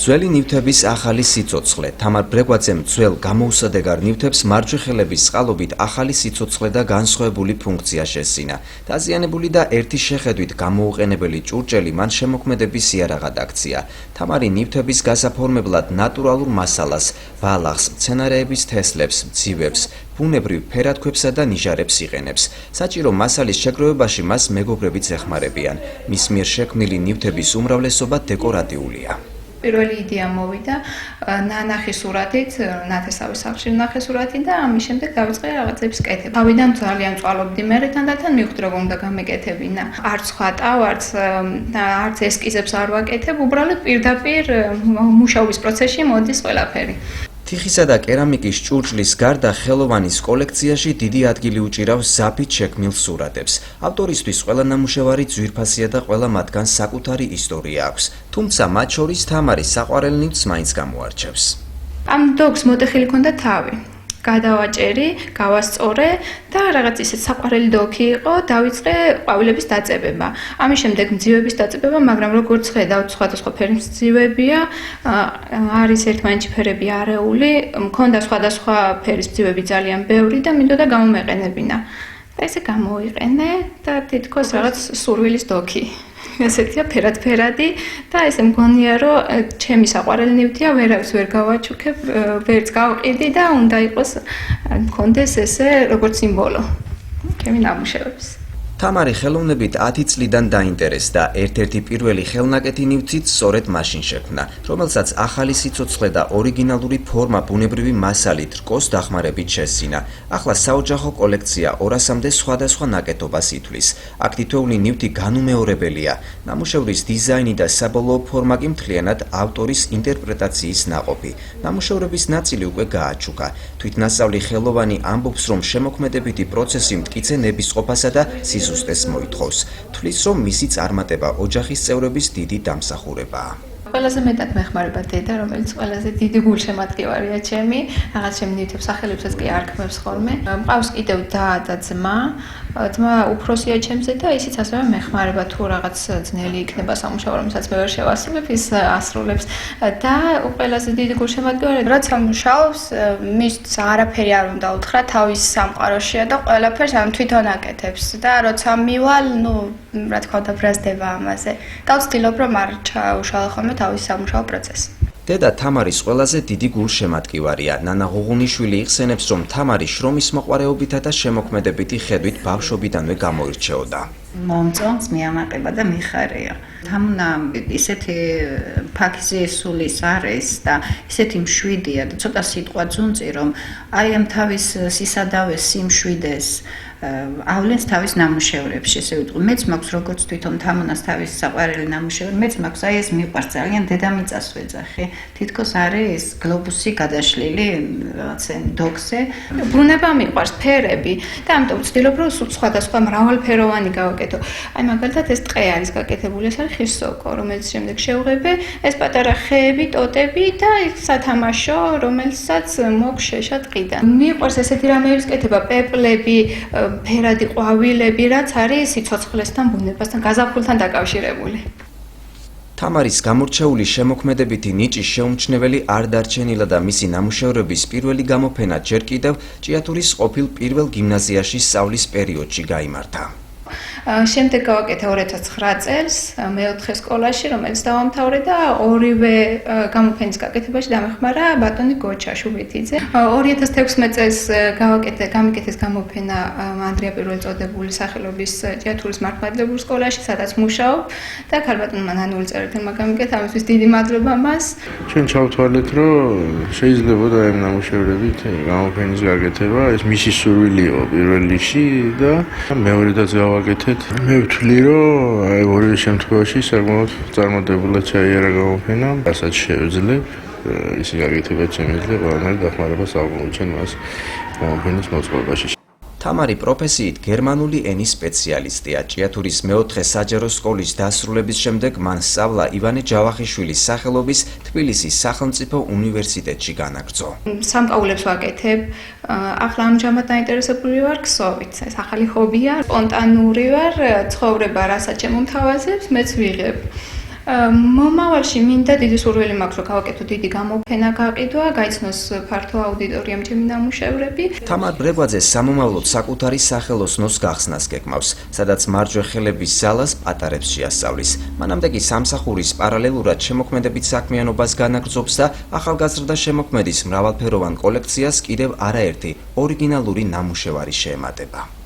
ძველი ნივთების ახალი სიცოცხლე. თამარ ბრეგვაძემ ძველ გამოუსადეგარ ნივთებს მარჯვეხელების წყალობით ახალი სიცოცხლე და განსხვავებული ფუნქცია შესძინა. დაზიანებული და ერთი შეხედვით გამოუყენებელი ჭურჭელი მან შემოქმედების იარაღად აქცია. თამარი ნივთების გასაფორმებლად ნატურალურ მასალას, ბალახს, მცენარეების თესლებს, მძივებს, ბუნებრივ ფერადქვებსა და ნიჟარებს იყენებს. საჭირო მასალის შეგროვებაში მას მეგობრებიც ეხმარებიან. მის მიერ შექმნილი ნივთების უმრავლესობა დეკორატიულია. პირველი იდეა მოვიდა ნანახი სურათით, ნათესავის სახლში ნახე სურათი და ამის შემდეგ დავიწყე რაღაცების კეთება. თავიდან ძალიან წვალობდი მე თანდათან მივხვდი რომ უნდა გამეკეთებინა. არც ხატავ, არც ესკიზებს არ ვაკეთებ, უბრალოდ პირდაპირ მუშაობის პროცესში მოდის ყველაფერი. თიხისა და კერამიკის ჭურჭლის გარდა ხელოვანის კოლექციაში დიდი ადგილი უჭირავს ზაფით შექმნილ სურათებს. ავტორისთვის ყველა ნამუშევარი ძვირფასია და ყველა მათგან საკუთარი ისტორია აქვს. თუმცა მათ შორის თამარის საყვარელ ნივთს მაინც გამოარჩევს. ამ დოგს მოტეხილი ქონდა თავი. გადავაჭერი, გავასწორე და რაღაც ისეთ საყვარელი დოქი იყო, დავიწყე ყვავილების დაწებება. ამის შემდეგ მძივების დაწებება, მაგრამ როგორც ხედავთ, სხვადასხვა ფერის მძივებია, არის ერთმანეთში ფერები არეული, მქონდა სხვადასხვა ფერის მძივები ძალიან ბევრი და მინდოდა გამომეყენებინა. და ესე გამოვიყენე და თითქოს რაღაც სურვილის დოქი. ესეთია ფერად-ფერადი და ესე მგონია რომ ჩემი საყვარელი ნივთია, ვერავის ვერ გავაჩუქებ, ვერც გავყიდი და უნდა იყოს მქონდეს ესე როგორც სიმბოლო ჩემი ნამუშევრების. თამარი ხელოვნებით 10 წლიდან დაინტერესდა. ერთ-ერთი პირველი ხელნაკეთი ნივთით სწორედ მაშინ შექმნა, რომელსაც ახალი სიცოცხლე და ორიგინალური ფორმა ბუნებრივი მასალით რკოს დახმარებით შესძინა. ახლა საოჯახო კოლექცია 200-მდე სხვადასხვა ნაკეთობას ითვლის. აქ თითოეული ნივთი განუმეორებელია. ნამუშევრის დიზაინი და საბოლოო ფორმა კი მთლიანად ავტორის ინტერპრეტაციის ნაყოფი. ნამუშევრების ნაწილი უკვე გააჩუქა. თვითნასწავლი ხელოვანი ამბობს, რომ შემოქმედებითი პროცესი მტკიცე ნებისყოფასა და სიზუსტეს მოითხოვს. თვლის, რომ მისი წარმატება ოჯახის წევრების დიდი დამსახურებაა. ყველაზე მეტად მეხმარება დედა, რომელიც ყველაზე დიდი გულშემატკივარია ჩემი, რაღაც ჩემი ნივთებს სახელებსაც კი არქმევს ხოლმე. მყავს კიდევ და ძმა. ძმა უფროსია ჩემზე და ისიც ასევე მეხმარება თუ რაღაც ძნელი იქნება სამუშაო, რომელსაც მე ვერ შევასრულებ, ის ასრულებს და ყველაზე დიდი გულშემატკივარია, როცა მუშაობს, მის არაფერი არ უნდა უთხრა, თავის სამყაროშია და ყველაფერს ამ თვითონ აკეთებს და როცა მივალ, რა თქმა უნდა, ბრაზდება ამაზე. და ვცდილობ რომ არ ჩაუშალო ხოლმე თავის სამუშაო პროცესს. დედა თამარის ყველაზე დიდი გულშემატკივარია. ნანა ღუღუნიშვილი იხსენებს, რომ თამარი შრომის მოყვარეობითა და შემოქმედებითი ხედვით ბავშვობიდანვე გამოირჩეოდა. მომწონს, მიამაყება და მიხარია. თამუნა ისეთი ფაქიზი სულის არის და ისეთი მშვიდია და ცოტა სიტყვა ძუნწი, რომ აი ამ თავის სისადავეს, სიმშვიდეს ავლენს თავის ნამუშევრებში, ესე ვიტყვი, მეც მაქვს როგორც თვითონ თამუნას თავის საყვარელი ნამუშევრი, მეც მაქვს აი ეს მიყვარს ძალიან დედამიწას ვეძახი. თითქოს არის გლობუსი გადაშლილი რაღაცა დოქზე. ბუნება მიყვარს, ფერები და ამიტომ ვცდილობ რომ სხვადასხვა მრავალფეროვანი გავაკეთო. აი მაგალითად ეს ტყე არის გაკეთებული, ეს არის ხის სოკო, რომელიც შემდეგ შევღებე, ეს პატარა ხეები, ტოტები და სათამაშო, რომელსაც მოქვს შეშა ტყიდან. მიყვარს ესეთი რამეების კეთება, პეპლები, ფერადი ყვავილები, რაც არის სიცოცხლესთან, ბუნებასთან, გაზაფხულთან დაკავშირებული. თამარის გამორჩეული შემოქმედებითი ნიჭი შეუმჩნეველი არ დარჩენილა და მისი ნამუშევრების პირველი გამოფენა ჯერ კიდევ ჭიათურის ყოფილ პირველ გიმნაზიაში სწავლის პერიოდში გაიმართა. შემდეგ გავაკეთე 2009 წელს მეოთხე სკოლაში, რომელიც დავამთავრე და ორივე გამოფენის გაკეთებაში დამეხმარა ბატონი გოჩა შუბითიძე. 2016 წელს გამიკეთეს გამოფენა ანდრია პირველი წოდებული სახელობის ჭიათურის მართლმადიდებლურ სკოლაში, სადაც მუშაობ და ქალბატონმა ნანული წერეთელმა გამიკეთა, ამისთვის დიდი მადლობა მას. ჩვენ ჩავთვალეთ, რომ შეიძლებოდა ამ ნამუშევრებით გამოფენის გაკეთება, ეს მისი სურვილი იყო პირველ რიგში და მეორედაც გავაკეთეთ. მე ვთვლი, რომ აი ორივე შემთხვევაში საკმაოდ წარმატებულად ჩაიარა გამოფენა, რასაც შევძლებ, ისი გაკეთება შემიძლია ყველანაირ დახმარებას აღმოუჩენ მას გამოფენის მოწყობაში. თამარი პროფესიით გერმანული ენის სპეციალისტია. ჭიათურის მეოთხე საჯარო სკოლის დასრულების შემდეგ მან სწავლა ივანე ჯავახიშვილის სახელობის თბილისის სახელმწიფო უნივერსიტეტში განაგრძო. სამკაულებს ვაკეთებ. ახლა ამჟამად დაინტერესებული ვარ ქსოვით. ეს ახალი ჰობია, სპონტანური ვარ, ცხოვრება რასაც შემომთავაზებს, მეც ვიღებ. მომავალში მინდა დიდი სურვილი მაქვს, რომ გავაკეთო დიდი გამოფენა გაყიდვა, გაიცნოს ფართო აუდიტორიამ ჩემი ნამუშევრები. თამარ ბრეგვაძე სამომავლოდ საკუთარი სახელოსნოს გახსნას გეკმავს, სადაც მარჯვე ხელების ზალას პატარებს შეასწავლის. მანამდე კი სამსახურის პარალელურად შემოქმედებით საქმიანობას განაგრძობს და ახალგაზრდა შემოქმედის მრავალფეროვან კოლექციას კიდევ არაერთი ორიგინალური ნამუშევარი შეემატება.